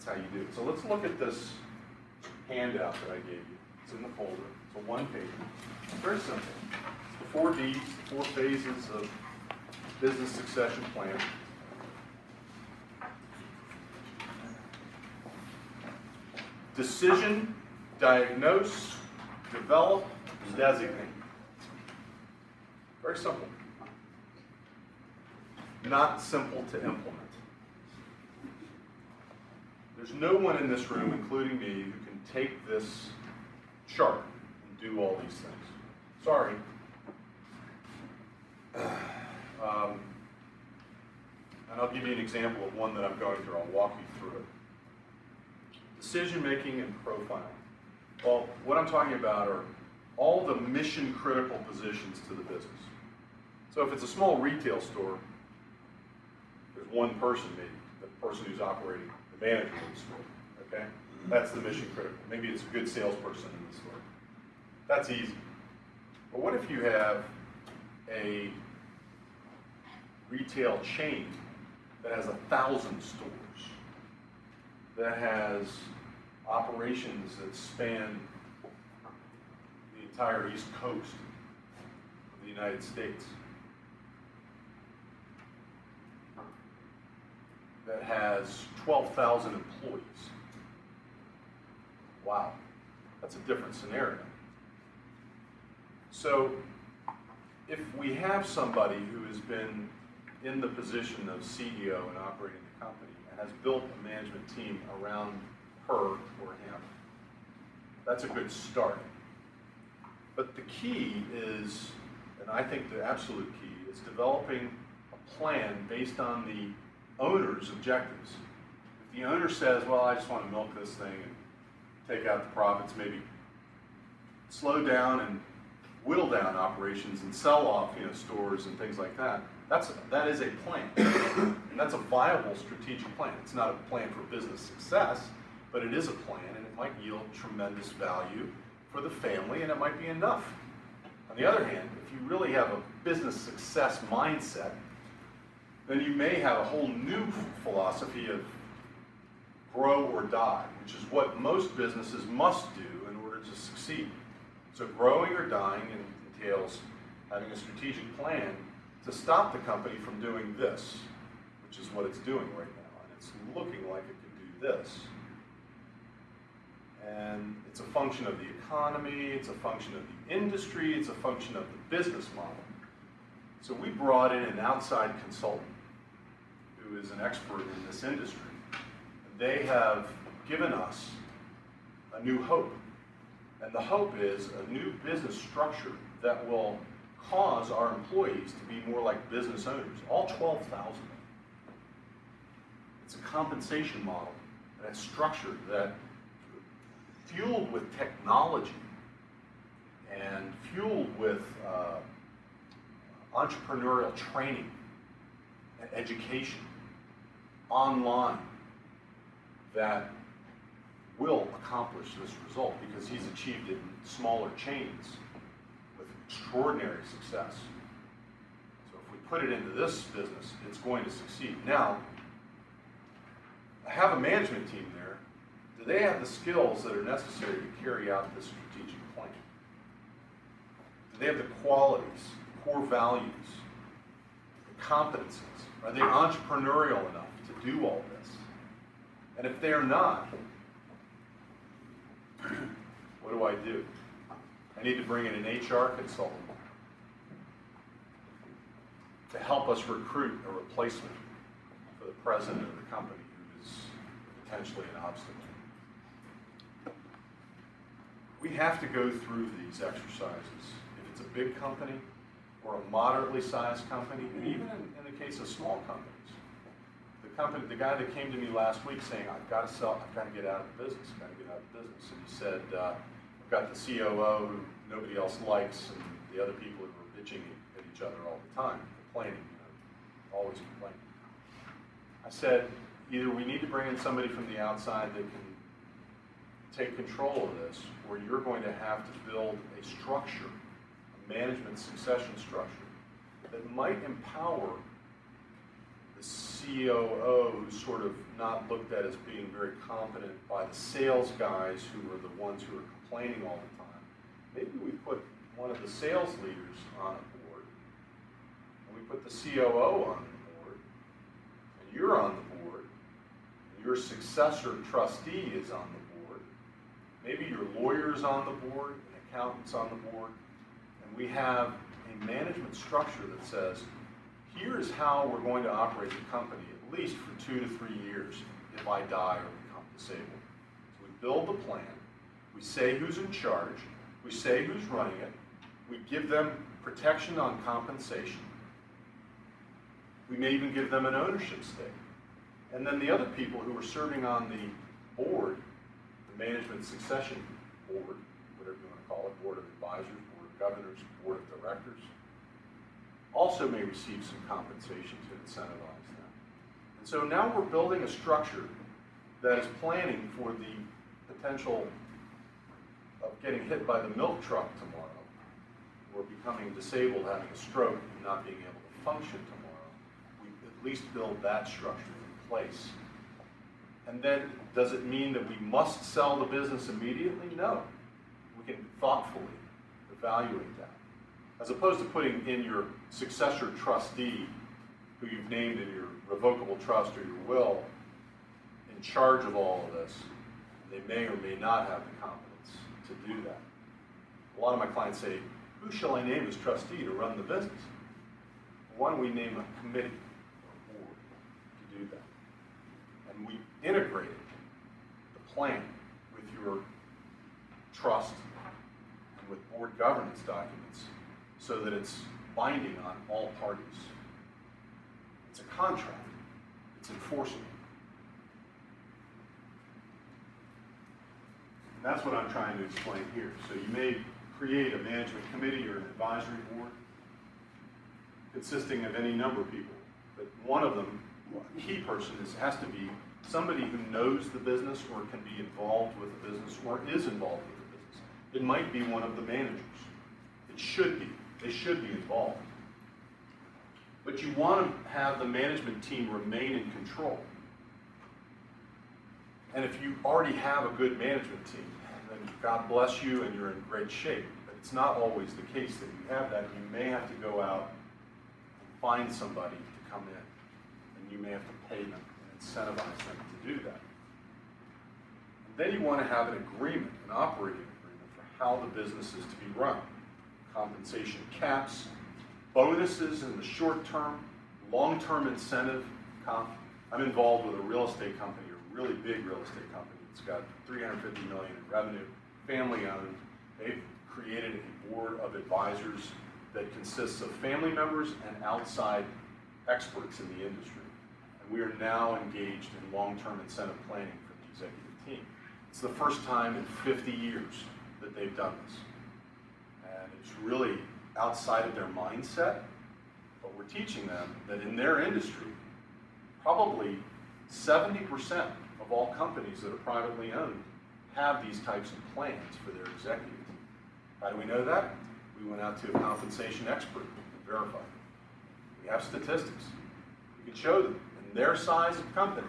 That's how you do it. So let's look at this handout that I gave you. It's in the folder. It's a one-pager. It's very simple. It's the 4 Ds, 4 phases of business succession plan. Decision, diagnose, develop, designate. Very simple. Not simple to implement. There's no one in this room, including me, who can take this chart and do all these things. Sorry. And I'll give you an example of one that I'm going through. I'll walk you through it. Decision making and profiling. Well, what I'm talking about are all the mission critical positions to the business. So if it's a small retail store, there's one person maybe, the person who's operating, the manager of the store, okay? That's the mission critical. Maybe it's a good salesperson in the store. That's easy. But what if you have a retail chain that has 1,000 stores, that has operations that span the entire East Coast of the United States, that has 12,000 employees? Wow, that's a different scenario. So if we have somebody who has been in the position of CEO and operating the company and has built a management team around her or him, that's a good start. But the key is, and I think the absolute key, is developing a plan based on the owner's objectives. If the owner says, well, I just want to milk this thing and take out the profits, maybe slow down and whittle down operations and sell off, stores and things like that, that is a plan. And that's a viable strategic plan. It's not a plan for business success, but it is a plan, and it might yield tremendous value for the family, and it might be enough. On the other hand, if you really have a business success mindset, then you may have a whole new philosophy of grow or die, which is what most businesses must do in order to succeed. So growing or dying entails having a strategic plan to stop the company from doing this, which is what it's doing right now. And it's looking like it can do this. And it's a function of the economy, it's a function of the industry, it's a function of the business model. So we brought in an outside consultant who is an expert in this industry. And they have given us a new hope. And the hope is a new business structure that will cause our employees to be more like business owners, all 12,000. It's a compensation model that's structured, that fueled with technology and fueled with entrepreneurial training and education online, that will accomplish this result because he's achieved it in smaller chains with extraordinary success. So if we put it into this business, it's going to succeed. Now, I have a management team there. Do they have the skills that are necessary to carry out this strategic plan? Do they have the qualities, core values, the competencies? Are they entrepreneurial enough to do all this? And if they're not, what do? I need to bring in an HR consultant to help us recruit a replacement for the president of the company who is potentially an obstacle. We have to go through these exercises. If it's a big company or a moderately sized company, and even in the case of small companies, the guy that came to me last week saying, I've got to get out of the business, And he said, I've got the COO who nobody else likes, and the other people who are bitching at each other all the time, complaining, always complaining. I said, either we need to bring in somebody from the outside that can take control of this, or you're going to have to build a structure, a management succession structure, that might empower the COO who's sort of not looked at as being very competent by the sales guys who are the ones who are complaining all the time. Maybe we put one of the sales leaders on a board, and we put the COO on the board, and you're on the board, and your successor trustee is on the board. Maybe your lawyer's on the board, an accountant's on the board, and we have a management structure that says, here's how we're going to operate the company, at least for 2 to 3 years, if I die or become disabled. So we build the plan, we say who's in charge, we say who's running it, we give them protection on compensation, we may even give them an ownership stake. And then the other people who are serving on the board, the management succession board, whatever you want to call it, board of advisors, board of governors, board of directors, also may receive some compensation to incentivize them. And so now we're building a structure that is planning for the potential of getting hit by the milk truck tomorrow, or becoming disabled, having a stroke, and not being able to function tomorrow. We at least build that structure in place. And then, does it mean that we must sell the business immediately? No. We can thoughtfully evaluate that. As opposed to putting in your successor trustee, who you've named in your revocable trust or your will, in charge of all of this, they may or may not have the competence to do that. A lot of my clients say, who shall I name as trustee to run the business? Why don't we name a committee or a board to do that? And we integrate the plan with your trust and with board governance documents so that it's binding on all parties. It's a contract. It's enforceable. And that's what I'm trying to explain here. So you may create a management committee or an advisory board consisting of any number of people, but one of them, a key person, has to be somebody who knows the business or can be involved with the business or is involved with the business. It might be one of the managers. It should be. They should be involved. But you want to have the management team remain in control. And if you already have a good management team, then God bless you and you're in great shape. But it's not always the case that you have that. You may have to go out and find somebody to come in. And you may have to pay them and incentivize them to do that. And then you want to have an agreement, an operating agreement for how the business is to be run. Compensation caps, bonuses in the short term, long-term incentive comp. I'm involved with a real estate company, a really big real estate company. It's got $350 million in revenue, family owned. They've created a board of advisors that consists of family members and outside experts in the industry. And we are now engaged in long-term incentive planning for the executive team. It's the first time in 50 years that they've done this. And it's really outside of their mindset, but we're teaching them that in their industry, probably 70% of all companies that are privately owned have these types of plans for their executives. How do we know that? We went out to a compensation expert and verified it. We have statistics. We can show them in their size of company,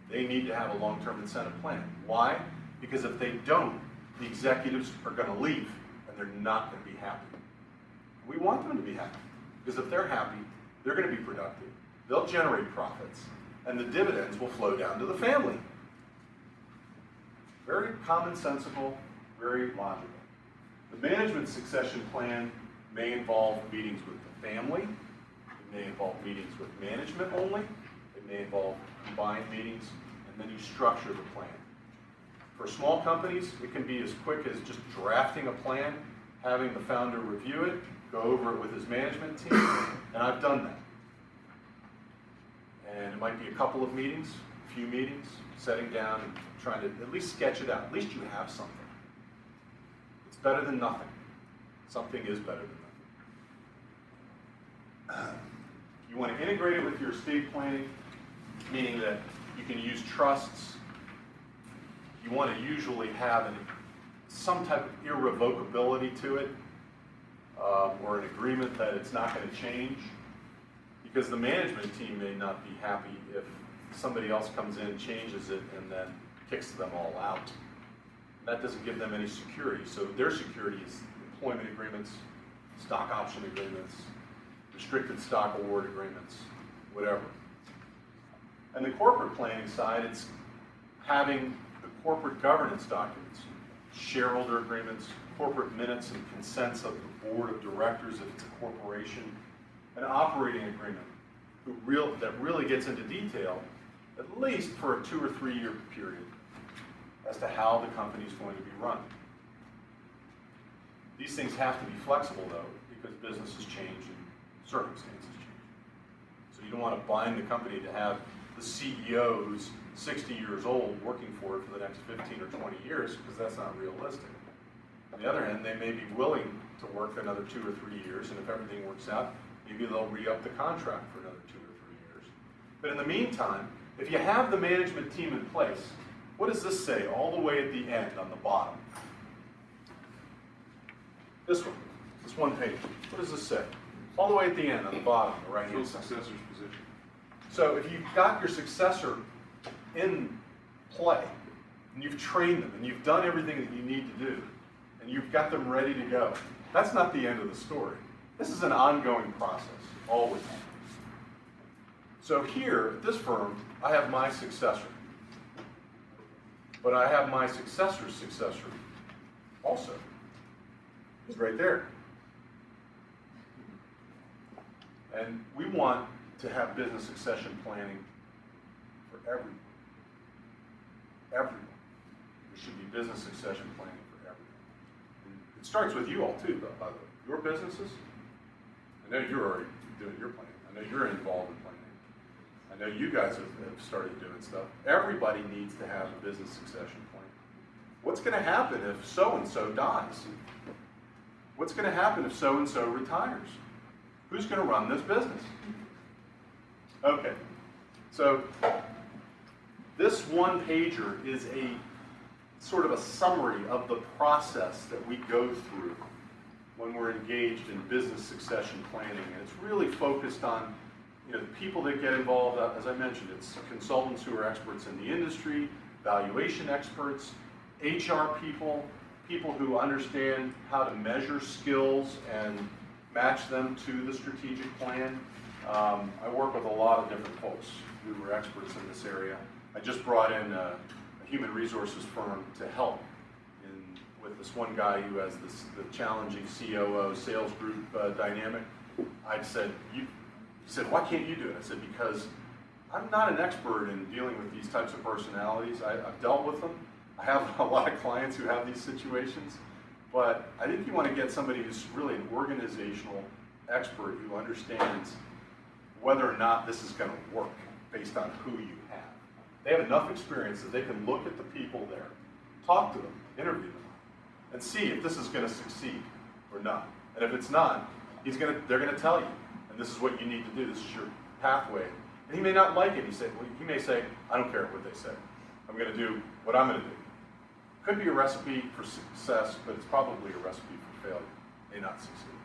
they need to have a long-term incentive plan. Why? Because if they don't, the executives are going to leave and they're not going to be happy. We want them to be happy, because if they're happy, they're going to be productive. They'll generate profits, and the dividends will flow down to the family. Very commonsensical, very logical. The management succession plan may involve meetings with the family. It may involve meetings with management only. It may involve combined meetings, and then you structure the plan. For small companies, it can be as quick as just drafting a plan, having the founder review it, go over it with his management team, and I've done that. And it might be a couple of meetings, a few meetings, setting down and trying to at least sketch it out. At least you have something. It's better than nothing. Something is better than nothing. You want to integrate it with your estate planning, meaning that you can use trusts. You want to usually have some type of irrevocability to it, or an agreement that it's not going to change. because the management team may not be happy if somebody else comes in, changes it, and then kicks them all out. That doesn't give them any security. So their security is employment agreements, stock option agreements, restricted stock award agreements, whatever. And the corporate planning side, it's having the corporate governance documents, shareholder agreements, corporate minutes and consents of the board of directors if it's a corporation, an operating agreement that really gets into detail, at least for a 2 or 3 year period, as to how the company is going to be run. These things have to be flexible, though, because businesses change and circumstances change. So you don't want to bind the company to have the CEO who's 60 years old working for it for the next 15 or 20 years, because that's not realistic. On the other hand, they may be willing to work another 2 or 3 years, and if everything works out, maybe they'll re-up the contract for another 2 or 3 years. But in the meantime, if you have the management team in place, what does this say all the way at the end on the bottom? This one page. What does this say? All the way at the end on the bottom, the right-hand side. Successor's position. So if you've got your successor in play, and you've trained them, and you've done everything that you need to do, and you've got them ready to go, that's not the end of the story. This is an ongoing process, always. So here, at this firm, I have my successor. But I have my successor's successor also. He's right there. And we want to have business succession planning for everyone. Everyone. There should be business succession planning for everyone. And it starts with you all too, by the way. Your businesses, I know you're already doing your planning. I know you're involved in planning. I know you guys have started doing stuff. Everybody needs to have a business succession plan. What's going to happen if so-and-so dies? What's going to happen if so-and-so retires? Who's going to run this business? Okay, so this one-pager is a sort of a summary of the process that we go through when we're engaged in business succession planning. And it's really focused on the people that get involved. As I mentioned, it's consultants who are experts in the industry, valuation experts, HR people, people who understand how to measure skills and match them to the strategic plan. I work with a lot of different folks who are experts in this area. I just brought in a human resources firm to help with this one guy who has the challenging COO sales group dynamic. I said, he said, why can't you do it? I said, because I'm not an expert in dealing with these types of personalities. I've dealt with them. I have a lot of clients who have these situations, but I think you want to get somebody who's really an organizational expert who understands whether or not this is going to work based on who you have. They have enough experience that they can look at the people there, talk to them, interview them, and see if this is going to succeed or not. And if it's not, they're going to tell you, and this is what you need to do. This is your pathway. And he may not like it. He may say, I don't care what they say. I'm going to do what I'm going to do. Could be a recipe for success, but it's probably a recipe for failure. May not succeed.